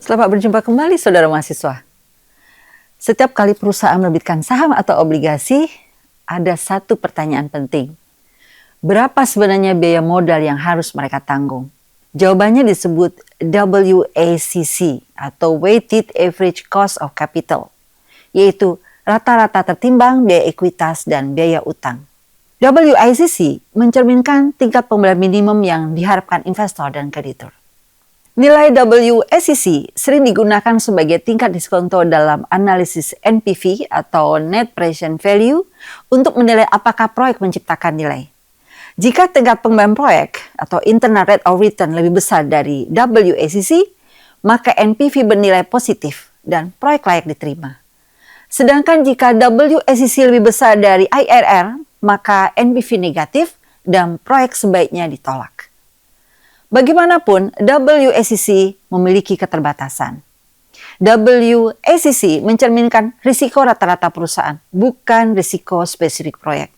Selamat berjumpa kembali saudara mahasiswa. Setiap kali perusahaan menerbitkan saham atau obligasi, ada satu pertanyaan penting. Berapa sebenarnya biaya modal yang harus mereka tanggung? Jawabannya disebut WACC atau Weighted Average Cost of Capital, yaitu rata-rata tertimbang biaya ekuitas dan biaya utang. WACC mencerminkan tingkat pembelian minimum yang diharapkan investor dan kreditur. Nilai WACC sering digunakan sebagai tingkat diskonto dalam analisis NPV atau Net Present Value untuk menilai apakah proyek menciptakan nilai. Jika tingkat pengembangan proyek atau Internal Rate of Return lebih besar dari WACC, maka NPV bernilai positif dan proyek layak diterima. Sedangkan jika WACC lebih besar dari IRR, maka NPV negatif dan proyek sebaiknya ditolak. Bagaimanapun, WACC memiliki keterbatasan. WACC mencerminkan risiko rata-rata perusahaan, bukan risiko spesifik proyek.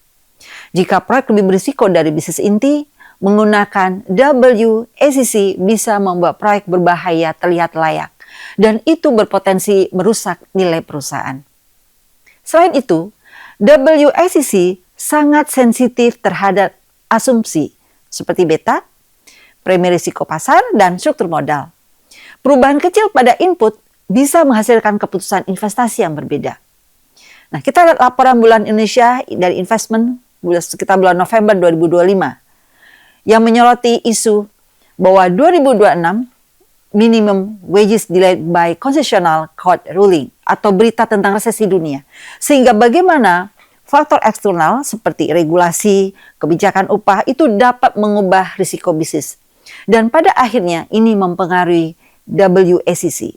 Jika proyek lebih berisiko dari bisnis inti, menggunakan WACC bisa membuat proyek berbahaya terlihat layak, dan itu berpotensi merusak nilai perusahaan. Selain itu, WACC sangat sensitif terhadap asumsi seperti beta, premi risiko pasar, dan struktur modal. Perubahan kecil pada input bisa menghasilkan keputusan investasi yang berbeda. Nah, kita lihat laporan bulan Indonesia dari investment sekitar bulan November 2025 yang menyoroti isu bahwa 2026 minimum wages delayed by constitutional court ruling atau berita tentang resesi dunia. Sehingga bagaimana faktor eksternal seperti regulasi, kebijakan upah itu dapat mengubah risiko bisnis. Dan pada akhirnya ini mempengaruhi WACC.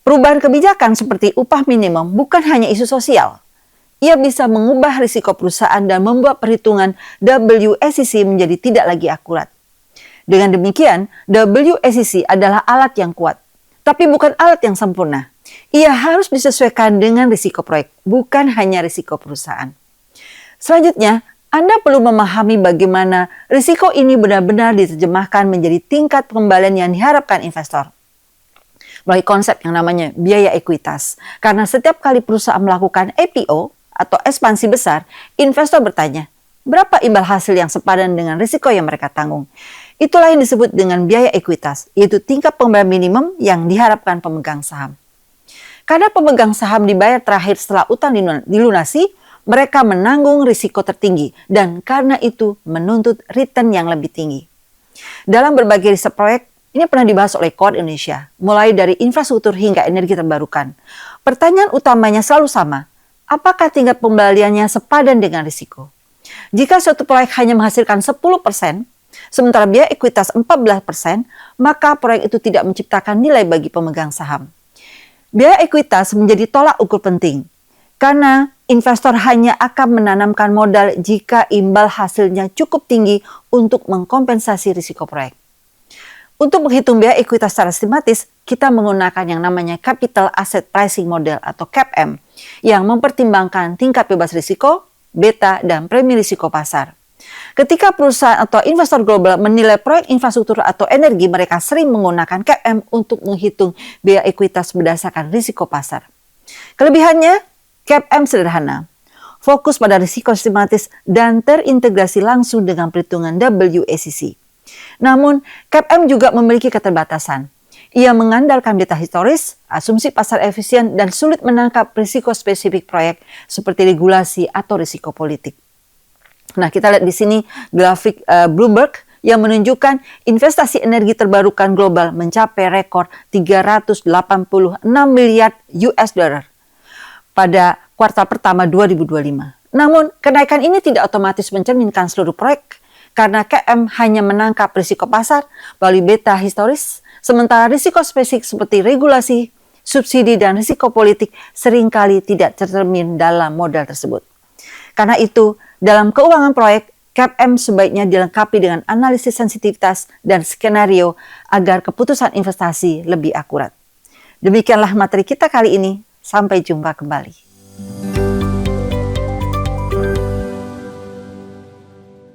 Perubahan kebijakan seperti upah minimum bukan hanya isu sosial. Ia bisa mengubah risiko perusahaan dan membuat perhitungan WACC menjadi tidak lagi akurat. Dengan demikian, WACC adalah alat yang kuat, tapi bukan alat yang sempurna. Ia harus disesuaikan dengan risiko proyek, bukan hanya risiko perusahaan. Selanjutnya, Anda perlu memahami bagaimana risiko ini benar-benar diterjemahkan menjadi tingkat pengembalian yang diharapkan investor. Melalui konsep yang namanya biaya ekuitas. Karena setiap kali perusahaan melakukan IPO atau ekspansi besar, investor bertanya, berapa imbal hasil yang sepadan dengan risiko yang mereka tanggung? Itulah yang disebut dengan biaya ekuitas, yaitu tingkat pengembalian minimum yang diharapkan pemegang saham. Karena pemegang saham dibayar terakhir setelah utang dilunasi, mereka menanggung risiko tertinggi dan karena itu menuntut return yang lebih tinggi. Dalam berbagai riset proyek, ini pernah dibahas oleh Cohort Indonesia, mulai dari infrastruktur hingga energi terbarukan. Pertanyaan utamanya selalu sama, apakah tingkat pengembaliannya sepadan dengan risiko? Jika suatu proyek hanya menghasilkan 10%, sementara biaya ekuitas 14%, maka proyek itu tidak menciptakan nilai bagi pemegang saham. Biaya ekuitas menjadi tolak ukur penting, karena investor hanya akan menanamkan modal jika imbal hasilnya cukup tinggi untuk mengkompensasi risiko proyek. Untuk menghitung biaya ekuitas secara sistematis, kita menggunakan yang namanya Capital Asset Pricing Model atau CAPM yang mempertimbangkan tingkat bebas risiko, beta, dan premi risiko pasar. Ketika perusahaan atau investor global menilai proyek infrastruktur atau energi, mereka sering menggunakan CAPM untuk menghitung biaya ekuitas berdasarkan risiko pasar. Kelebihannya, CAPM sederhana, fokus pada risiko sistematis dan terintegrasi langsung dengan perhitungan WACC. Namun, CAPM juga memiliki keterbatasan. Ia mengandalkan data historis, asumsi pasar efisien, dan sulit menangkap risiko spesifik proyek seperti regulasi atau risiko politik. Nah, kita lihat di sini grafik Bloomberg yang menunjukkan investasi energi terbarukan global mencapai rekor 386 miliar US dollar pada kuartal pertama 2025. Namun, kenaikan ini tidak otomatis mencerminkan seluruh proyek karena KM hanya menangkap risiko pasar melalui beta historis, sementara risiko spesifik seperti regulasi, subsidi, dan risiko politik seringkali tidak tercermin dalam modal tersebut. Karena itu, dalam keuangan proyek, CAPM sebaiknya dilengkapi dengan analisis sensitivitas dan skenario agar keputusan investasi lebih akurat. Demikianlah materi kita kali ini. Sampai jumpa kembali.